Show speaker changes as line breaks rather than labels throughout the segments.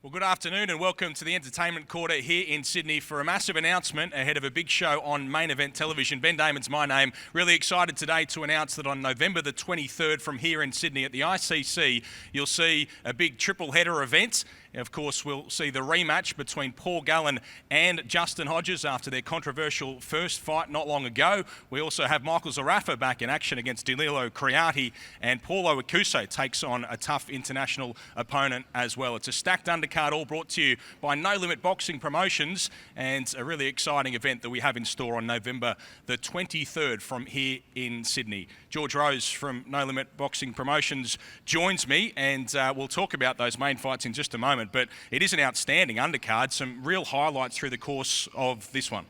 Well, good afternoon and welcome to the Entertainment Quarter here in Sydney for a massive announcement ahead of a big show on Main Event Television. Ben Damon's my name. Really excited today to announce that on November the 23rd from here in Sydney at the ICC, you'll see a big triple header event. Of course, we'll see the rematch between Paul Gallen and Justin Hodges after their controversial first fight not long ago. We also have Michael Zarafa back in action against Danilo Creati, and Paulo Acuso takes on a tough international opponent as well. It's a stacked undercard, all brought to you by No Limit Boxing Promotions, and a really exciting event that we have in store on November the 23rd from here in Sydney. George Rose from No Limit Boxing Promotions joins me, and we'll talk about those main fights in just a moment. But it is an outstanding undercard, some real highlights through the course of this one.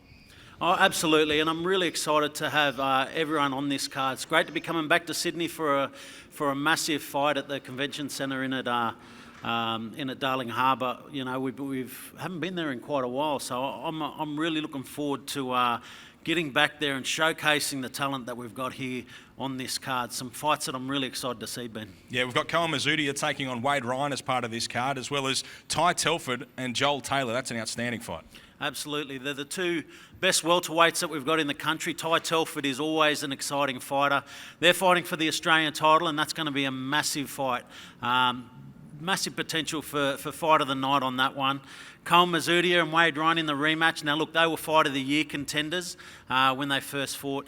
Oh, absolutely, and I'm really excited to have everyone on this card. It's great to be coming back to Sydney for a massive fight at the Convention Centre in at Darling Harbour. You know, we haven't been there in quite a while, so I'm really looking forward to getting back there and showcasing the talent that we've got here on this card. Some fights that I'm really excited to see, Ben.
Yeah, we've got Cohen Mazudia taking on Wade Ryan as part of this card, as well as Ty Telford and Joel Taylor. That's an outstanding fight.
Absolutely. They're the two best welterweights that we've got in the country. Ty Telford is always an exciting fighter. They're fighting for the Australian title, and that's going to be a massive fight. Massive potential for fight of the night on that one. Cohen Mazudia and Wade Ryan in the rematch. Now look, they were fight of the year contenders when they first fought.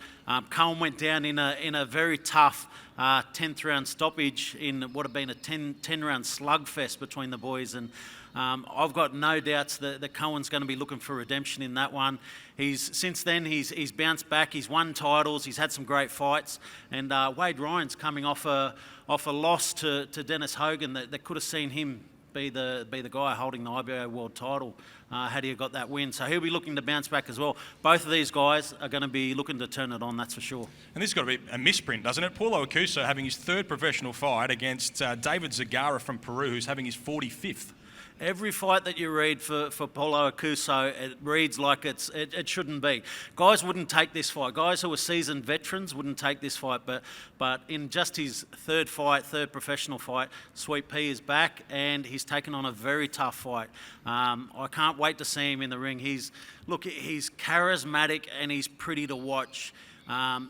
Cohen went down in a very tough 10th round stoppage in what had been a 10 round slugfest between the boys, and I've got no doubts that Cohen's going to be looking for redemption in that one. Since then he's bounced back. He's won titles. He's had some great fights, and Wade Ryan's coming off a loss to Dennis Hogan that could have seen him be the guy holding the IBO world title had he got that win. So he'll be looking to bounce back as well. Both of these guys are going to be looking to turn it on, that's for sure.
And this has got to be a misprint, doesn't it? Paulo Acuso having his third professional fight against David Zagara from Peru, who's having his 45th.
Every fight that you read for Paulo Acuso, it reads like it shouldn't be. Guys wouldn't take this fight. Guys who are seasoned veterans wouldn't take this fight. But in just his third professional fight, Sweet Pea is back and he's taken on a very tough fight. I can't wait to see him in the ring. He's charismatic and he's pretty to watch.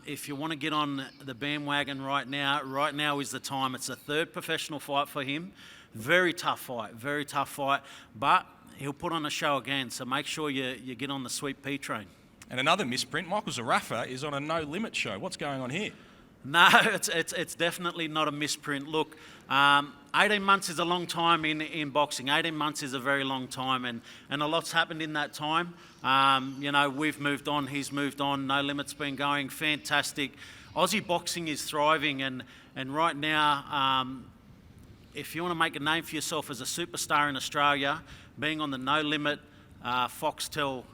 If you want to get on the bandwagon right now is the time. It's the third professional fight for him. Very tough fight, but he'll put on a show again, so make sure you get on the Sweet Pea train. And
another misprint, Michael Zarafa is on a No Limit show. What's going on here?
No, it's definitely not a misprint. Look, 18 months is a long time in boxing. 18 months is a very long time, and a lot's happened in that time. You know, we've moved on, he's moved on, No Limit's been going fantastic. Aussie boxing is thriving, and right now, if you want to make a name for yourself as a superstar in Australia, being on the No Limit Foxtel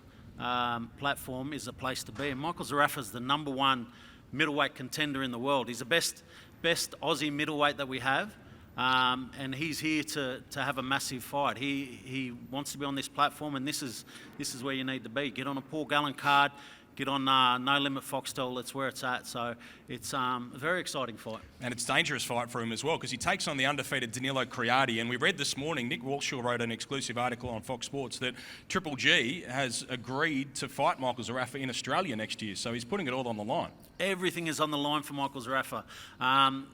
platform is a place to be. And Michael Zarafa is the #1 middleweight contender in the world. He's the best Aussie middleweight that we have, and he's here to have a massive fight. He wants to be on this platform, and this is where you need to be. Get on a Paul Gallen card. Get on No Limit Foxtel, that's where it's at. So it's a very exciting fight.
And it's a dangerous fight for him as well, because he takes on the undefeated Danilo Creati. And we read this morning, Nick Walshaw wrote an exclusive article on Fox Sports that Triple G has agreed to fight Michael Zarafa in Australia next year. So he's putting it all on the line.
Everything is on the line for Michael Zarafa.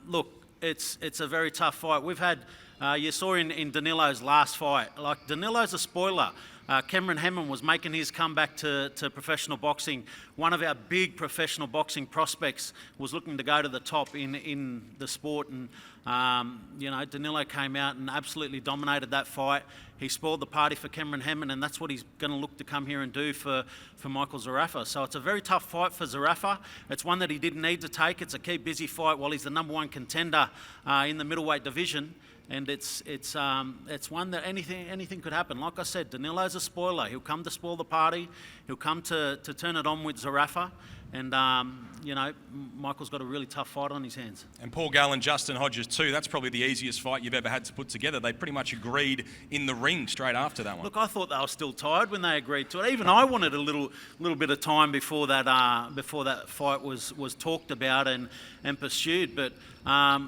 Look, it's a very tough fight. We've had, you saw in Danilo's last fight, like Danilo's a spoiler. Cameron Hammond was making his comeback to professional boxing. One of our big professional boxing prospects was looking to go to the top in the sport, and you know, Danilo came out and absolutely dominated that fight. He spoiled the party for Cameron Hammond, and that's what he's going to look to come here and do for Michael Zarafa. So it's a very tough fight for Zarafa. It's one that he didn't need to take. It's a keep busy fight while he's the #1 contender in the middleweight division. And it's one that anything could happen. Like I said, Danilo's a spoiler. He'll come to spoil the party. He'll come to turn it on with Zarafa. And, you know, Michael's got a really tough fight on his hands.
And Paul Gallen, Justin Hodges too, that's probably the easiest fight you've ever had to put together. They pretty much agreed in the ring straight after that one.
Look, I thought they were still tired when they agreed to it. Even I wanted a little bit of time before that fight was talked about and pursued. But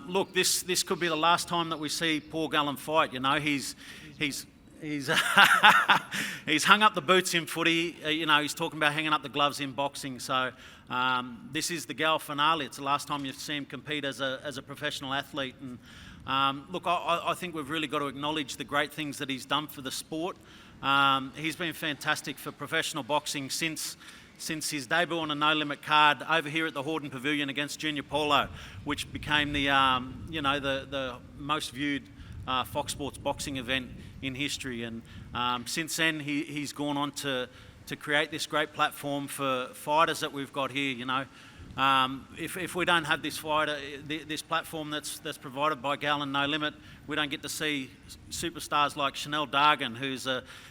look, this could be the last time that we see Paul Gallen fight. You know, he's he's he's hung up the boots in footy. He's talking about hanging up the gloves in boxing. So this is the Gal finale. It's the last time you've seen him compete as a professional athlete. And look, I think we've really got to acknowledge the great things that he's done for the sport. He's been fantastic for professional boxing since his debut on a No Limit card over here at the Hordern Pavilion against Junior Paulo, which became the most viewed Fox Sports boxing event in history. And since then, he's gone on to create this great platform for fighters that we've got here. If we don't have this platform that's provided by Gallen No Limit, we don't get to see superstars like Chanel Dargan, who's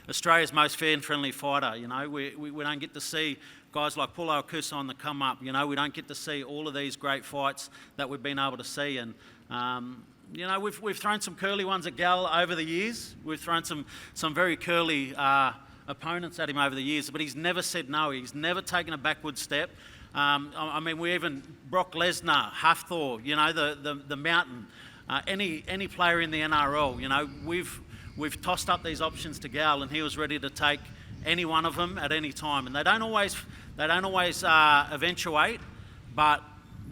Australia's most fair and friendly fighter. We don't get to see guys like Paulo Akusa on the come up. We don't get to see all of these great fights that we've been able to see. And we've thrown some curly ones at Gal over the years. We've thrown some very curly opponents at him over the years, but he's never said no. He's never taken a backward step. We even Brock Lesnar, Hafthor, the Mountain, any player in the NRL. We've tossed up these options to Gal, and he was ready to take any one of them at any time. And they don't always eventuate, but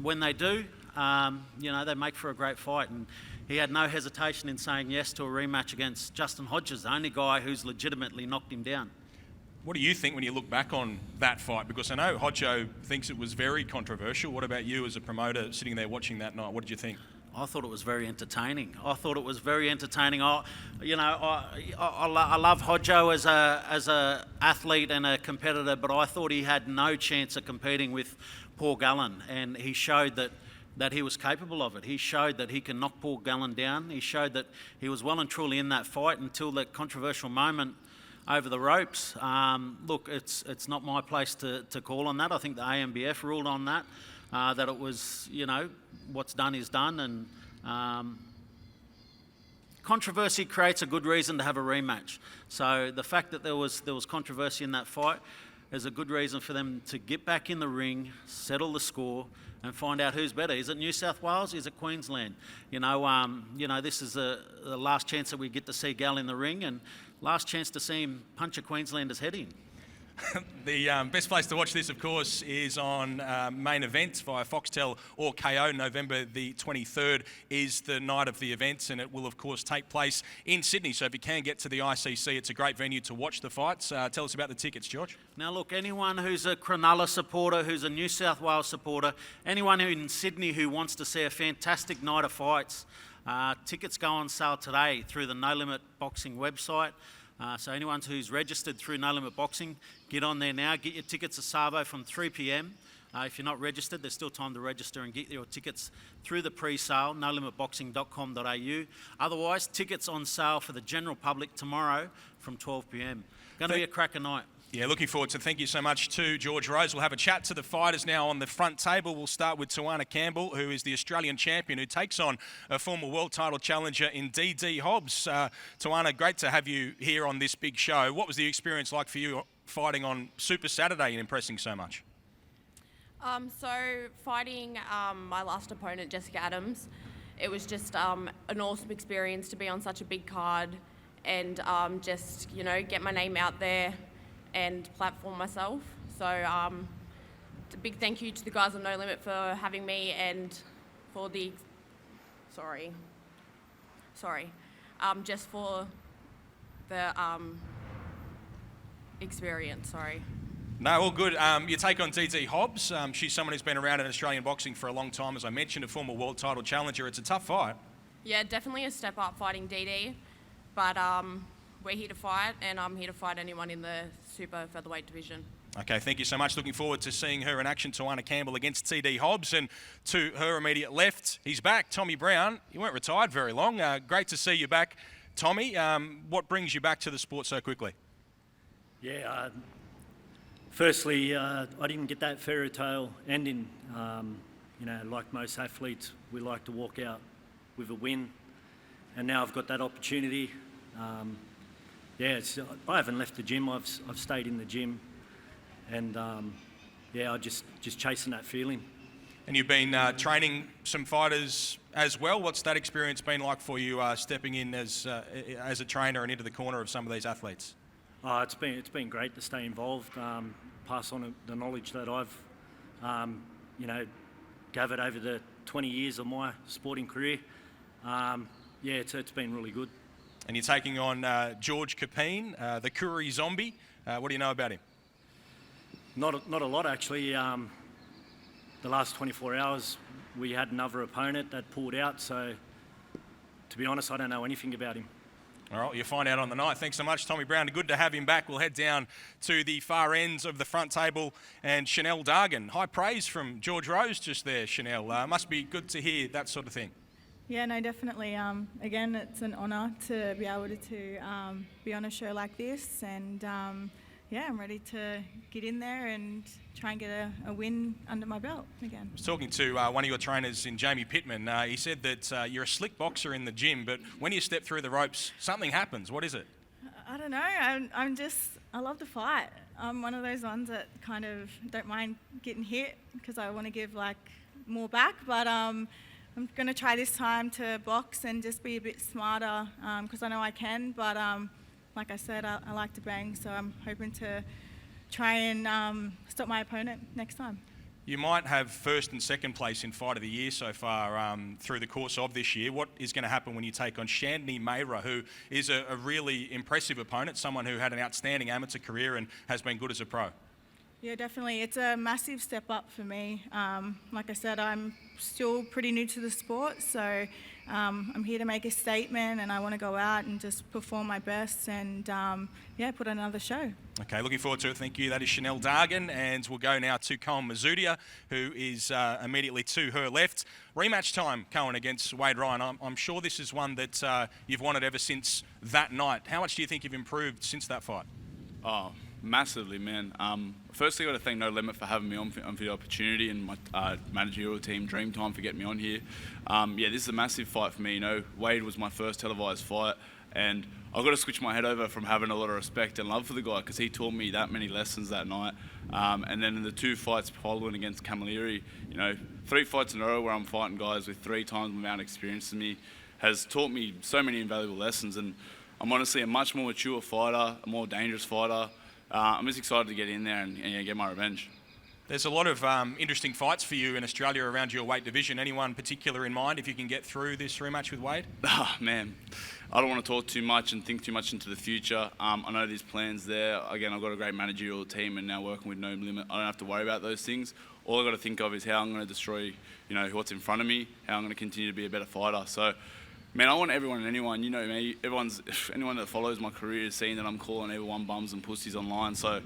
when they do, they make for a great fight. And he had no hesitation in saying yes to a rematch against Justin Hodges, the only guy who's legitimately knocked him down.
What do you think when you look back on that fight? Because I know Hodjo thinks it was very controversial. What about you as a promoter sitting there watching that night? What did you think?
I thought it was very entertaining. I love Hodjo as a athlete and a competitor, but I thought he had no chance of competing with Paul Gallen, and he showed that he was capable of it. He showed that he can knock Paul Gallen down. He showed that he was well and truly in that fight until that controversial moment over the ropes. Look, it's not my place to call on that. I think the AMBF ruled on that, that it was, what's done is done, and controversy creates a good reason to have a rematch. So the fact that there was controversy in that fight is a good reason for them to get back in the ring, settle the score, and find out who's better. Is it New South Wales? Is it Queensland? This is the last chance that we get to see Gal in the ring, and last chance to see him punch a Queenslander's head in.
The best place to watch this, of course, is on Main Event via Foxtel or KO. November the 23rd is the night of the events, and it will, of course, take place in Sydney. So if you can get to the ICC, it's a great venue to watch the fights. Tell us about the tickets, George.
Now, look, anyone who's a Cronulla supporter, who's a New South Wales supporter, anyone in Sydney who wants to see a fantastic night of fights, tickets go on sale today through the No Limit Boxing website. So anyone who's registered through No Limit Boxing, get on there now. Get your tickets to Savo from 3 p.m. If you're not registered, there's still time to register and get your tickets through the pre-sale, nolimitboxing.com.au. Otherwise, tickets on sale for the general public tomorrow from 12 p.m. Going to be a cracker night.
Yeah, looking forward to. Thank you so much to George Rose. We'll have a chat to the fighters now on the front table. We'll start with Tawana Campbell, who is the Australian champion, who takes on a former world title challenger in D.D. Hobbs. Tawana, great to have you here on this big show. What was the experience like for you fighting on Super Saturday and impressing so much?
So fighting my last opponent, Jessica Adams, it was just an awesome experience to be on such a big card and just, get my name out there and platform myself. So a big thank you to the guys on No Limit for having me and for the, just for the experience,
No, all good. You take on D.D. Hobbs. She's someone who's been around in Australian boxing for a long time, as I mentioned, a former world title challenger. It's a tough fight.
Yeah, definitely a step up fighting D.D., but we're here to fight, and I'm here to fight anyone in the super featherweight division.
Okay, thank you so much. Looking forward to seeing her in action, Tawana Campbell against D.D. Hobbs. And to her immediate left, he's back, Tommy Brown. You weren't retired very long. Great to see you back, Tommy. What brings you back to the sport so quickly?
Yeah, firstly, I didn't get that fairy tale ending. Like most athletes, we like to walk out with a win. And now I've got that opportunity. I haven't left the gym. I've stayed in the gim, and I just chasing that feeling.
And you've been training some fighters as well. What's that experience been like for you, stepping in as a trainer and into the corner of some of these athletes?
It's been great to stay involved, pass on the knowledge that I've, gathered over the 20 years of my sporting career. It's been really good.
And you're taking on George Capine, the Koori Zombie. What do you know about him?
Not a lot, actually. The last 24 hours, we had another opponent that pulled out, so to be honest, I don't know anything about him.
All right, you'll find out on the night. Thanks so much, Tommy Brown. Good to have him back. We'll head down to the far ends of the front table and Chanel Dargan. High praise from George Rose just there, Chanel. Must be good to hear that sort of thing.
Yeah, no, definitely. Again, it's an honour to be able to be on a show like this, and I'm ready to get in there and try and get a win under my belt again.
I was talking to one of your trainers in Jamie Pittman. He said that you're a slick boxer in the gym, but when you step through the ropes, something happens. What is it?
I don't know. I love to fight. I'm one of those ones that kind of don't mind getting hit because I want to give more back, but I'm going to try this time to box and just be a bit smarter because I know I can, but like I said, I like to bang, so I'm hoping to try and stop my opponent next time.
You might have first and second place in Fight of the Year so far through the course of this year. What is going to happen when you take on Shandini Mayra, who is a really impressive opponent, someone who had an outstanding amateur career and has been good as a pro?
Yeah, definitely. It's a massive step up for me. Like I said, I'm still pretty new to the sport, so I'm here to make a statement, and I want to go out and just perform my best and, put on another show.
Okay, looking forward to it. Thank you. That is Chanel Dargan, and we'll go now to Cohen Mazudia, who is immediately to her left. Rematch time, Cohen, against Wade Ryan. I'm sure this is one that you've wanted ever since that night. How much do you think you've improved since that fight?
Oh, massively, man. Firstly, I've got to thank No Limit for having me on for the opportunity, and my managerial team, Dreamtime, for getting me on here. This is a massive fight for me. You know, Wade was my first televised fight, and I've got to switch my head over from having a lot of respect and love for the guy because he taught me that many lessons that night. And then in the two fights following against Camilleri, 3 fights in a row where I'm fighting guys with 3 times the amount of experience as me has taught me so many invaluable lessons. And I'm honestly a much more mature fighter, a more dangerous fighter. I'm just excited to get in there and get my revenge.
There's a lot of interesting fights for you in Australia around your weight division. Anyone particular in mind if you can get through this rematch with Wade?
Man, I don't want to talk too much and think too much into the future. I know there's plans there. Again, I've got a great managerial team and now working with No Limit. I don't have to worry about those things. All I've got to think of is how I'm going to destroy, what's in front of me, how I'm going to continue to be a better fighter. So, man, I want everyone and anyone, me, anyone that follows my career has seen that I'm calling everyone bums and pussies online. So,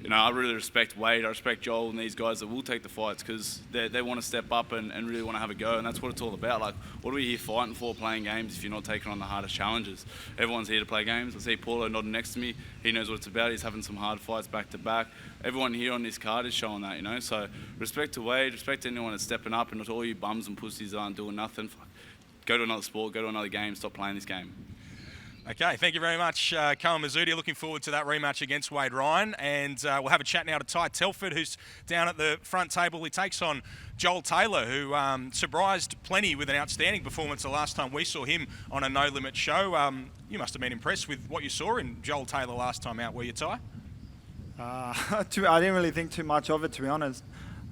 I really respect Wade, I respect Joel and these guys that will take the fights because they want to step up and really want to have a go, and that's what it's all about. Like, what are we here fighting for, playing games, if you're not taking on the hardest challenges? Everyone's here to play games. I see Paulo nodding next to me. He knows what it's about. He's having some hard fights back to back. Everyone here on this card is showing that, So, respect to Wade, respect to anyone that's stepping up, and not all you bums and pussies that aren't doing nothing. Go to another sport, go to another game, stop playing this game.
Okay, thank you very much, Cohen Mazudia. Looking forward to that rematch against Wade Ryan. And we'll have a chat now to Ty Telford, who's down at the front table. He takes on Joel Taylor, who surprised plenty with an outstanding performance the last time we saw him on a No Limit show. You must have been impressed with what you saw in Joel Taylor last time out, were you, Ty?
I didn't really think too much of it, to be honest.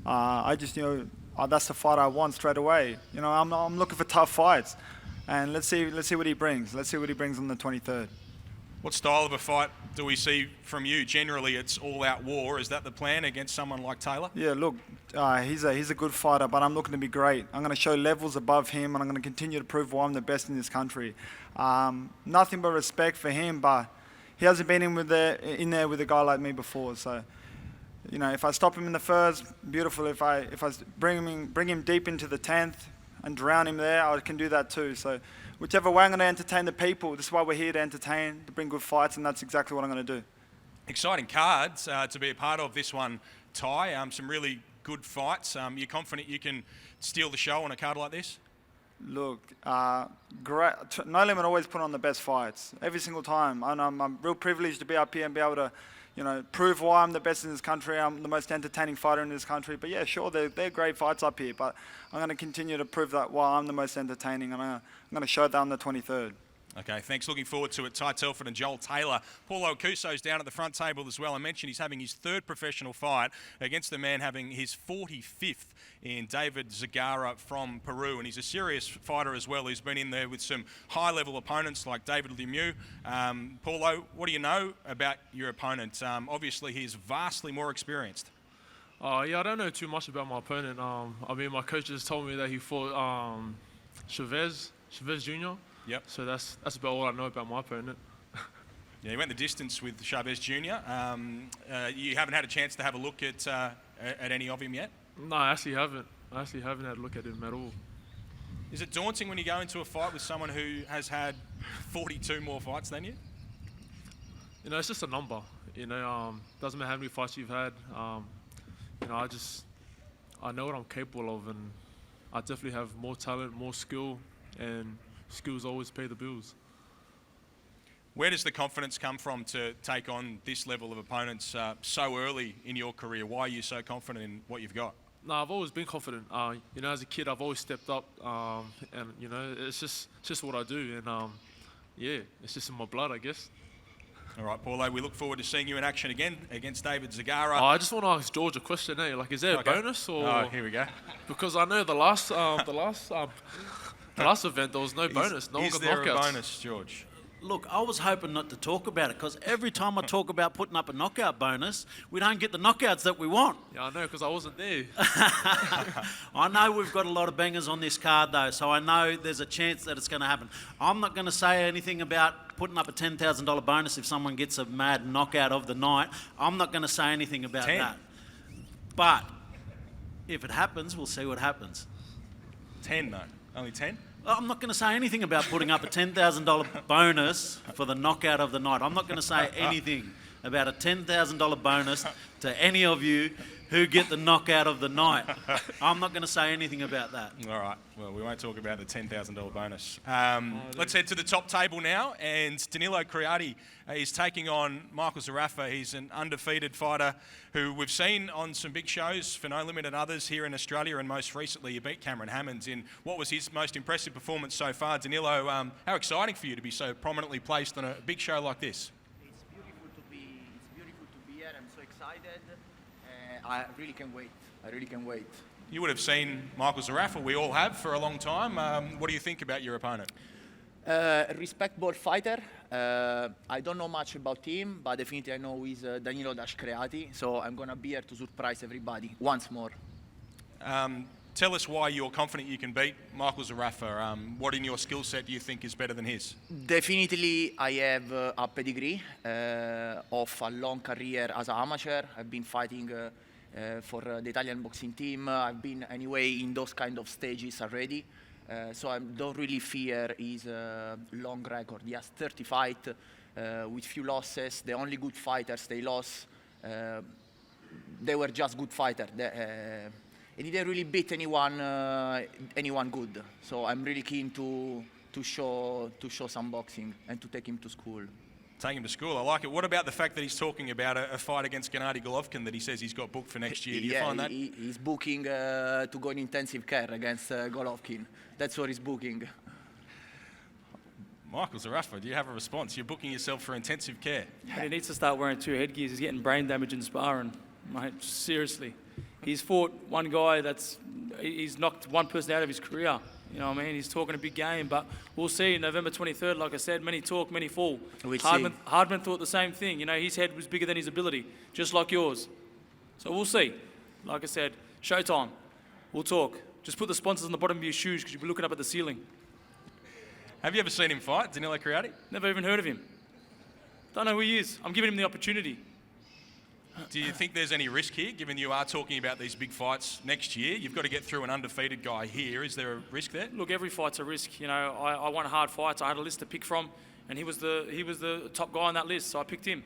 I just knew that's the fight I want straight away. I'm looking for tough fights, and let's see what he brings. Let's see what he brings on the 23rd.
What style of a fight do we see from you? Generally, it's all-out war. Is that the plan against someone like Taylor?
Yeah, look, he's a good fighter, but I'm looking to be great. I'm going to show levels above him, and I'm going to continue to prove why I'm the best in this country. Nothing but respect for him, but he hasn't been in there with a guy like me before, so. If I stop him in the first, beautiful. If I bring him deep into the 10th and drown him there, I can do that too. So whichever way, I'm going to entertain the people. This is why we're here, to entertain, to bring good fights, and that's exactly what I'm going to do.
Exciting cards to be a part of this one, Ty. Some really good fights. You're confident you can steal the show on a card like this?
Look, great. No Limit always put on the best fights every single time, and I'm real privileged to be up here and be able to, prove why I'm the best in this country. I'm the most entertaining fighter in this country. But yeah, sure, they're great fights up here. But I'm going to continue to prove that why I'm the most entertaining, and I'm going to show that on the 23rd.
Okay, thanks. Looking forward to it. Ty Telford and Joel Taylor. Paul Okuso's down at the front table as well. I mentioned he's having his third professional fight against the man having his 45th in David Zagara from Peru. And he's a serious fighter as well. He's been in there with some high-level opponents like David Lemieux. Paulo, what do you know about your opponent? Obviously, he's vastly more experienced.
Yeah, I don't know too much about my opponent. My coach just told me that he fought Chavez Jr.
Yep.
So that's about all I know about my opponent.
Yeah, he went the distance with Chavez Jr. You haven't had a chance to have a look at any of him yet?
No, I actually haven't. I actually haven't had a look at him at all.
Is it daunting when you go into a fight with someone who has had 42 more fights than you?
It's just a number. Doesn't matter how many fights you've had. I know what I'm capable of, and I definitely have more talent, more skill, and skills always pay the bills.
Where does the confidence come from to take on this level of opponents so early in your career? Why are you so confident in what you've got?
No, I've always been confident. As a kid, I've always stepped up, and it's just what I do, and it's just in my blood, I guess.
All right, Paulo, we look forward to seeing you in action again against David Zagara.
I just want to ask George a question, is there a bonus or?
Oh, here we go.
Because I know the last event there was no bonus. No one got knockouts.
Is there a bonus, George?
Look, I was hoping not to talk about it because every time I talk about putting up a knockout bonus, we don't get the knockouts that we want.
Yeah, I know, because I wasn't there.
I know we've got a lot of bangers on this card, though, so I know there's a chance that it's going to happen. I'm not going to say anything about putting up a $10,000 bonus if someone gets a mad knockout of the night. I'm not going to say anything about
10.
that. But if it happens, we'll see what happens.
10, though. Only 10?
I'm not going to say anything about putting up a $10,000 bonus for the knockout of the night. I'm not going to say anything about a $10,000 bonus to any of you who get the knockout of the night. I'm not going to say anything about that.
All right. Well, we won't talk about the $10,000 bonus. Let's head to the top table now. And Danilo Criati is taking on Michael Zarafa. He's an undefeated fighter who we've seen on some big shows for No Limit and others here in Australia. And most recently, he beat Cameron Hammonds in what was his most impressive performance so far. Danilo, how exciting for you to be so prominently placed on a big show like this.
It's beautiful to be here. I'm so excited. I really can wait. I really can wait.
You would have seen Michael Zarafa, we all have, for a long time. What do you think about your opponent?
Respectable fighter. I don't know much about him, but definitely I know he's Danilo Criati. So I'm going to be here to surprise everybody once more.
Tell us why you're confident you can beat Michael Zarafa. What in your skill set do you think is better than his?
Definitely I have a pedigree of a long career as an amateur. I've been fighting for the Italian boxing team. I've been anyway in those kind of stages already. So I don't really fear his long record. He has 30 fights with few losses. The only good fighters they lost, they were just good fighters. He didn't really beat anyone good. So I'm really keen to show some boxing and to take him to school.
Take him to school, I like it. What about the fact that he's talking about a fight against Gennady Golovkin that he says he's got booked for next year? Do you find that?
He's booking to go in intensive care against Golovkin. That's what he's booking.
Michael Zarafa, do you have a response? You're booking yourself for intensive care.
He needs to start wearing 2 headgears. He's getting brain damage in sparring, mate. Seriously. He's fought one guy he's knocked one person out of his career. You know what I mean? He's talking a big game, but we'll see. November 23rd, like I said, many talk, many fall. Hardman thought the same thing. You know, his head was bigger than his ability, just like yours. So we'll see. Like I said, showtime. We'll talk. Just put the sponsors on the bottom of your shoes because you'll be looking up at the ceiling.
Have you ever seen him fight, Danilo Criati?
Never even heard of him. Don't know who he is. I'm giving him the opportunity.
Do you think there's any risk here, given you are talking about these big fights next year? You've got to get through an undefeated guy here. Is there a risk there?
Look, every fight's a risk. You know, I won hard fights. I had a list to pick from, and he was the top guy on that list, so I picked him.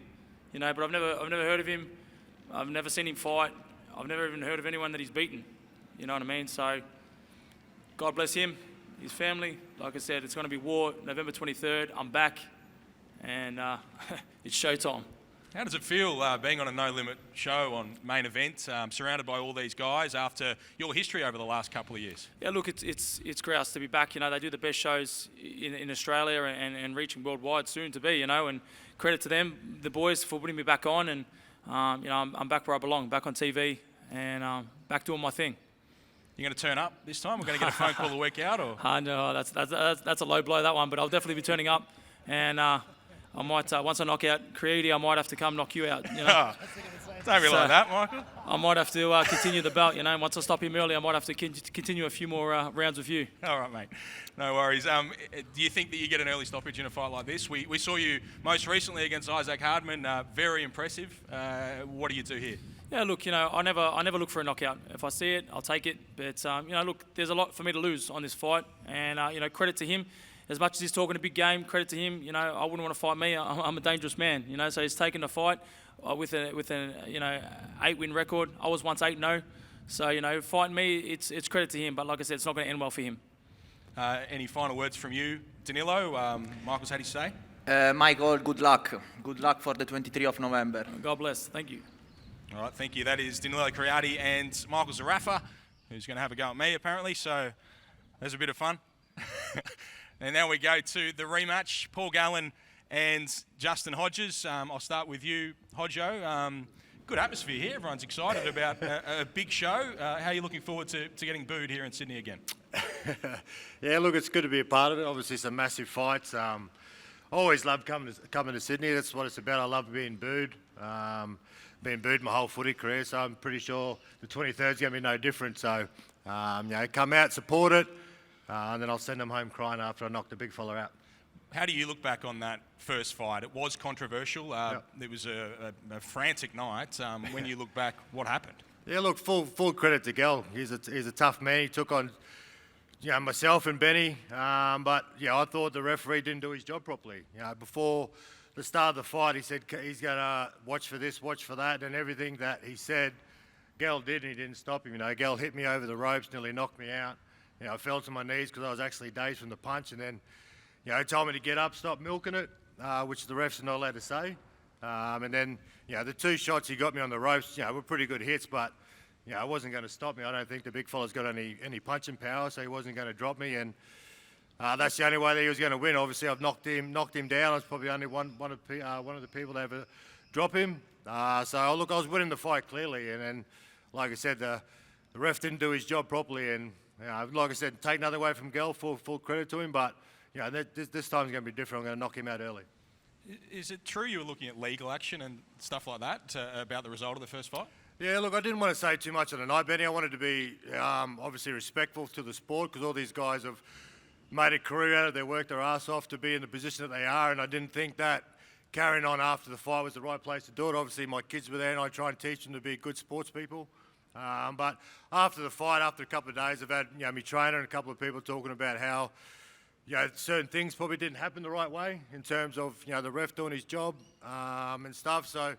You know, but I've never heard of him. I've never seen him fight. I've never even heard of anyone that he's beaten. You know what I mean? So, God bless him. his family. Like I said, it's going to be war, November 23rd. I'm back, and it's showtime.
How does it feel being on a No Limit show on Main Event, surrounded by all these guys after your history over the last couple of years?
Yeah, look, it's grouse to be back. You know, they do the best shows in Australia and reaching worldwide soon to be. You know, and credit to them, the boys, for putting me back on, and you know, I'm back where I belong, back on TV, and back doing my thing.
You're going to turn up this time? We're going to get a phone call a week out, or?
No, that's a low blow, that one. But I'll definitely be turning up, and I might once I knock out Creedy, I might have to come knock you out. You know?
Don't be like that, Michael.
I might have to continue the belt. You know, once I stop him early, I might have to continue a few more rounds with you.
All right, mate. No worries. Do you think that you get an early stoppage in a fight like this? We saw you most recently against Isaac Hardman. Very impressive. What do you do here?
Yeah, look, you know, I never look for a knockout. If I see it, I'll take it. But you know, look, there's a lot for me to lose on this fight, and you know, credit to him. As much as he's talking a big game, credit to him. You know, I wouldn't want to fight me. I'm a dangerous man. You know, so he's taken the fight with a you know 8-win record. I was once 8-0. So you know, fighting me, it's credit to him. But like I said, it's not going to end well for him.
Any final words from you, Danilo? Michael's had his say.
Michael, good luck. Good luck for the 23rd of November.
God bless. Thank you.
All right, thank you. That is Danilo Creati and Michael Zarafa, who's going to have a go at me apparently. So there's a bit of fun. And now we go to the rematch, Paul Gallen and Justin Hodges. I'll start with you, Hodjo. Good atmosphere here. Everyone's excited about a big show. How are you looking forward to getting booed here in Sydney again?
Yeah, look, it's good to be a part of it. Obviously, some massive fights. I always love coming to Sydney. That's what it's about. I love being booed. Been booed my whole footy career, so I'm pretty sure the 23rd is going to be no different. So, you know, come out, support it. And then I'll send them home crying after I knock the big fella out.
How do you look back on that first fight? It was controversial.
Yep.
It was a frantic night. When you look back, what happened?
Yeah, look, full credit to Gel. He's a tough man. He took on, you know, myself and Benny. But yeah, I thought the referee didn't do his job properly. You know, before the start of the fight, he said he's going to watch for this, watch for that, and everything that he said, Gel did, and he didn't stop him. You know, Gel hit me over the ropes, nearly knocked me out. You know, I fell to my knees because I was actually dazed from the punch, and then, you know, he told me to get up, stop milking it, which the refs are not allowed to say. And then, you know, the 2 shots he got me on the ropes, you know, were pretty good hits, but, you know, it wasn't going to stop me. I don't think the big fella's got any punching power, so he wasn't going to drop me, and that's the only way that he was going to win. Obviously, I've knocked him down. I was probably only one of the people to ever drop him. So look, I was winning the fight clearly, and then, like I said, the ref didn't do his job properly, and like I said, take nothing away from Gel, full credit to him, but you know, this time's going to be different. I'm going to knock him out early.
Is it true you were looking at legal action and stuff like that about the result of the first fight?
Yeah, look, I didn't want to say too much on the night, Benny. I wanted to be obviously respectful to the sport because all these guys have made a career out of it. They worked their ass off to be in the position that they are, and I didn't think that carrying on after the fight was the right place to do it. Obviously, my kids were there, and I try and teach them to be good sports people. But after the fight, after a couple of days, I've had my trainer and a couple of people talking about how certain things probably didn't happen the right way in terms of the ref doing his job and stuff. So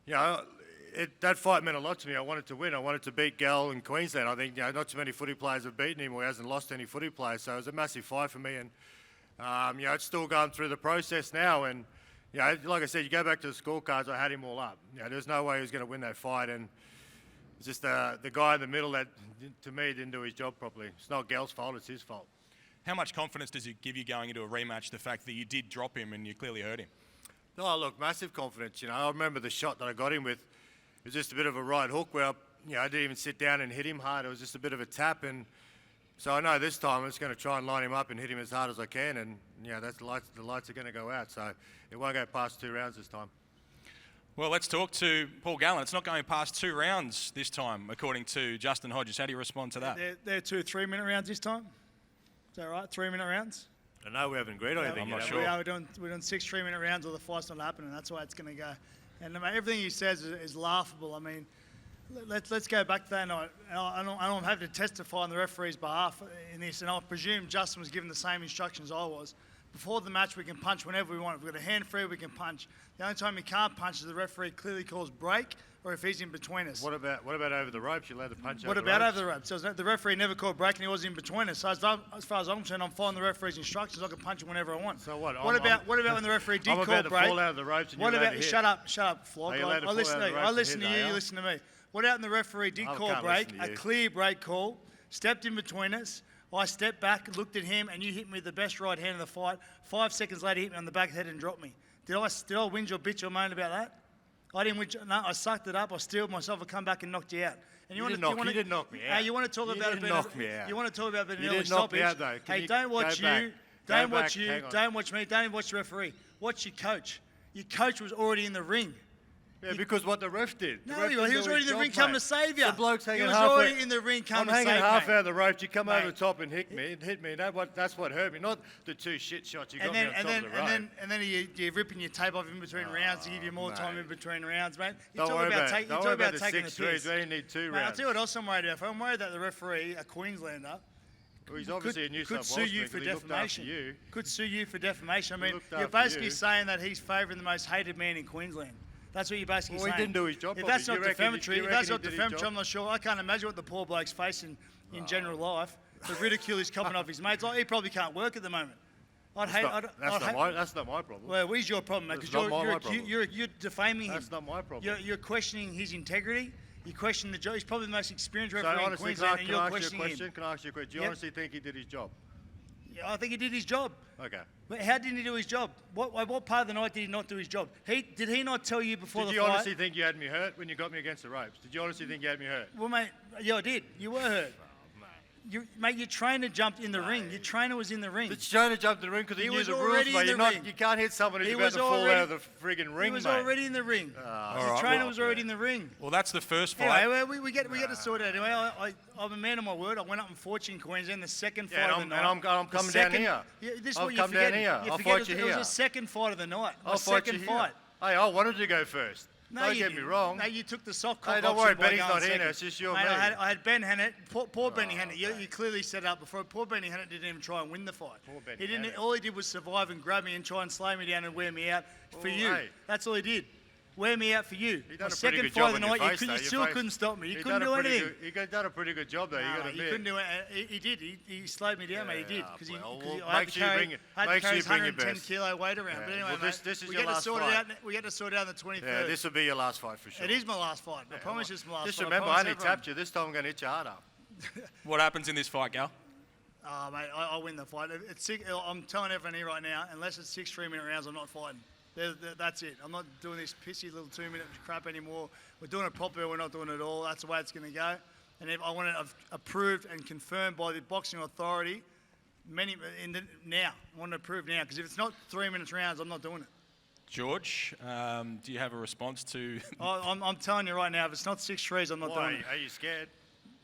that fight meant a lot to me. I wanted to win. I wanted to beat Gal in Queensland. I think not too many footy players have beaten him, or he hasn't lost any footy players. So it was a massive fight for me, and it's still going through the process now. And like I said, you go back to the scorecards, I had him all up. There's no way he was going to win that fight, and it's just the guy in the middle that, to me, didn't do his job properly. It's not Gal's fault, it's his fault.
How much confidence does it give you going into a rematch, the fact that you did drop him and you clearly hurt him?
Oh, look, massive confidence. I remember the shot that I got him with. It was just a bit of a right hook where I didn't even sit down and hit him hard. It was just a bit of a tap, and so I know this time I'm just going to try and line him up and hit him as hard as I can, and that's the lights are going to go out, so it won't go past 2 rounds this time.
Well, let's talk to Paul Gallen. It's not going past 2 rounds this time, according to Justin Hodges. How do you respond to that?
They're 2 3-minute rounds this time. Is that right? 3-minute rounds?
I know we haven't agreed on anything.
I'm not sure.
We're doing 6 3-minute rounds, or the fight's not happening. That's why it's going to go. And everything he says is laughable. I mean, let's go back to that night. I don't have to testify on the referee's behalf in this, and I presume Justin was given the same instructions I was. before the match, we can punch whenever we want. If we've got a hand free, we can punch. The only time we can't punch is the referee clearly calls break or if he's in between us.
What about over the ropes? You're allowed to punch
What
over the
about
ropes?
over the ropes? So the referee never called break and he wasn't in between us. So as far as I'm concerned, I'm following the referee's instructions. I can punch him whenever I want.
So what?
What about when the referee did
I'm
call
about
break?
to fall out of the ropes and
What
you're allowed
about
to hit.
shut up, flog.
Are you allowed to
I
fall
listen
out
to
of the
you.
ropes
I
and
listen
hit,
to you.
are
You
you?
listen to me. What about when the referee did
I
call
can't
break?
listen to
A
you.
clear break call. Stepped in between us. I stepped back, looked at him, and you hit me with the best right hand in the fight. 5 seconds later, hit me on the back of the head and dropped me. Did I whinge or bitch or moan about that? I didn't whinge. No, I sucked it up. I steeled myself. I come back and knocked you out. And
You didn't knock me out.
You want to talk
You
about
didn't
it
knock me out.
You want to talk about it
You
being
didn't knock me
stoppage.
out, though. Can
Hey,
you
don't watch
go back?
you.
Go
Don't
back.
watch you.
Hang on.
Don't watch me. Don't watch the referee. Watch your coach. Your coach was already in the ring.
Yeah, because what the ref did.
No, he was already in the ring coming to save you.
The bloke's hanging
He was
halfway.
already in the ring
I'm
coming to save
hanging half
mate.
out of the ropes. You come over
Mate.
the top and hit me. That's what hurt me. Not the 2 shit shots you got me on top of the rope.
And then you're ripping your tape off in between rounds to give you more time in between rounds, mate. You
Don't
talk
worry
about,
about
you
don't
talk
worry
about
about the
taking the
6 threes.
piss.
We only need 2
Mate, I'll
rounds.
tell you what else I'm worried about. I'm worried that the referee, a Queenslander,
Well, he's obviously a New
could
South
sue
Wales
you
man
for
'cause he looked after
defamation.
you.
Could sue you for defamation. I mean,
looked
you're
after
basically
you.
saying that he's favouring the most hated man in Queensland. That's what you're basically
Well,
saying.
he didn't do his job
If
properly.
that's not
You reckon-
defamatory,
you
if that's
reckon
not
he did his
defamatory,
job?
I'm not sure. I can't imagine what the poor bloke's facing in general life. The ridicule he's copping off his mates. Like, he probably can't work at the moment.
That's not my problem.
Well, where's your problem, mate?
That's
Because
not my problem.
you're defaming him.
That's not my problem.
You're questioning his integrity. You're questioning the job. He's probably the most experienced
So
referee in
honestly,
Queensland, and
can
you're
I ask you a
questioning
question?
him.
Can I ask you a question? Do you
Yep.
honestly think he did his job?
Yeah, I think he did his job.
Okay.
But how didn't he do his job? What part of the night did he not do his job? Did he not tell you before
Did
the
you
fight?
honestly think you had me hurt when you got me against the ropes? Did you honestly think you had me hurt?
Well, mate, yeah, I did. You were hurt. Mate, your trainer jumped in the ring. Your trainer was in the ring.
The trainer jumped in the ring because he knew
was
the rules,
already
mate.
in the ring.
You can't hit someone who's
He
about
was
to fall
already-
out of the friggin' ring,
He was
mate.
already in the ring. The
right,
trainer
well,
was already in the ring.
Well, that's the first fight.
Anyway, we get to sort it out. Anyway, I'm a man of my word. I went up and fought you in Queensland, the second fight
Yeah,
of the
and
night.
I'm coming
The
down
second-
here.
Yeah, this is
I'll
what you're
come down
forgetting.
here.
You
I'll
forget
fight
it
you
was
here.
the second fight of the night.
I'll
My
fight you
second
here.
fight.
Hey, I wanted to go first.
No,
Don't
you
get me
didn't.
wrong.
No, you took the soft cock
Hey, don't
option
worry,
by
Benny's
going
not here
second.
now, it's just you and
Mate,
me.
I had Ben Hannett, poor Benny Hannett. You clearly set it up before. Poor Benny Hannett didn't even try and win the fight.
Poor Benny
He didn't.
Hannett.
All he did was survive and grab me and try and slay me down and wear me out for
Oh,
you.
hey.
That's all he did. Wear me out for you.
He done
My
a pretty
second
good
fight
job
of the
on your
night,
face,
you
though. Your
still
face-
couldn't stop me. You
He
couldn't
done
do
a pretty
anything.
good- He done a pretty good job, though. You got to
He
admit.
couldn't do it. He did. He slowed me down, mate. He did. Because
well,
I had
make
to
sure you
carry,
bring it-
I had to
make
carry
sure
his
you bring your
110
best.
kilo weight around.
Yeah.
But anyway,
Well,
mate,
this is
we
your
get to
last
sort
fight.
it out. We get to sort it out on the 23rd.
Yeah, this will be your last fight for sure.
It is my last fight. I promise it's my last
Just
fight.
remember, I
promise
only
everyone.
tapped you. This time I'm going to hit you harder.
What happens in this fight, Gal?
Oh, mate, I win the fight. I'm telling everyone here right now, unless it's 6 3-minute rounds, I'm not fighting. That's it. I'm not doing this pissy little 2-minute crap anymore. We're doing it properly. We're not doing it at all. That's the way it's going to go. And if I want it approved and confirmed by the boxing authority now. I want it approved now. Because if it's not 3 minutes rounds, I'm not doing it.
George, do you have a response to...
I'm telling you right now, if it's not 6 threes, I'm not doing
Why?
it.
Are you scared?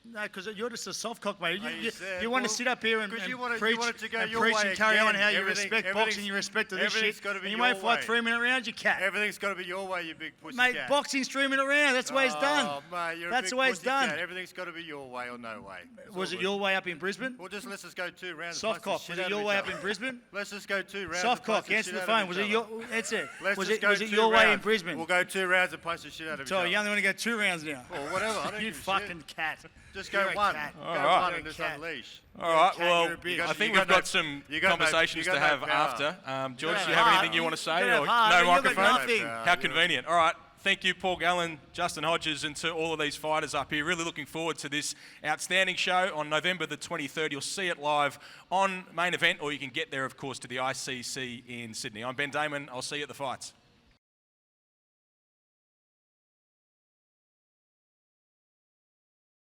No, because you're just a soft cock, mate.
Are you sad?
You want to
Well,
sit up here and
'cause you
preach,
want it to go
and,
your
preach
way
and carry on
again.
how you
Everything-
respect boxing,
everything's-
you respect to this
everything's
shit.
gotta be
And you
your
won't fight
way.
3-minute rounds, you cat.
Everything's got to be your way, you big pussy
Mate,
cat.
boxing's 3-minute round. That's the way it's done.
Oh, mate, you're
That's
a
the
big
way it's
pussy
done.
cat. Everything's got to be your way or no way. It's
Was
all
it
good.
your way up in Brisbane?
Well, let's just go 2 rounds.
Soft
punch
cock.
the
Was
shit
it
out
your
of
way
each
up in
other.
Brisbane?
Let's just go 2 rounds.
Soft
and punch
cock.
the
Answer
shit
the
out
phone.
of
Was
each
it your?
other.
That's it.
Let's
Was
just
it?
go
Was it
2
your way in
rounds.
Brisbane?
We'll go 2 rounds and punch the shit out of each
So
other.
you only want to go 2 rounds now?
Or whatever. I don't
You
give a
fucking
shit.
cat.
Just
You're
go
a
1.
cat.
Go
All
1
right.
and just
Cat.
unleash.
All right,
You're a
well,
bitch.
got-
I think
you
we've
got no-
got some
you got no-
conversations
you
to
got no
have
power.
after. George,
got
do you
no
have
heart.
anything you want to say?
You don't
Or
have heart.
no
You got
microphone?
nothing.
How convenient. All right. Thank you, Paul Gallen, Justin Hodges, and to all of these fighters up here. Really looking forward to this outstanding show on November the 23rd. You'll see it live on Main Event, or you can get there, of course, to the ICC in Sydney. I'm Ben Damon. I'll see you at the fights.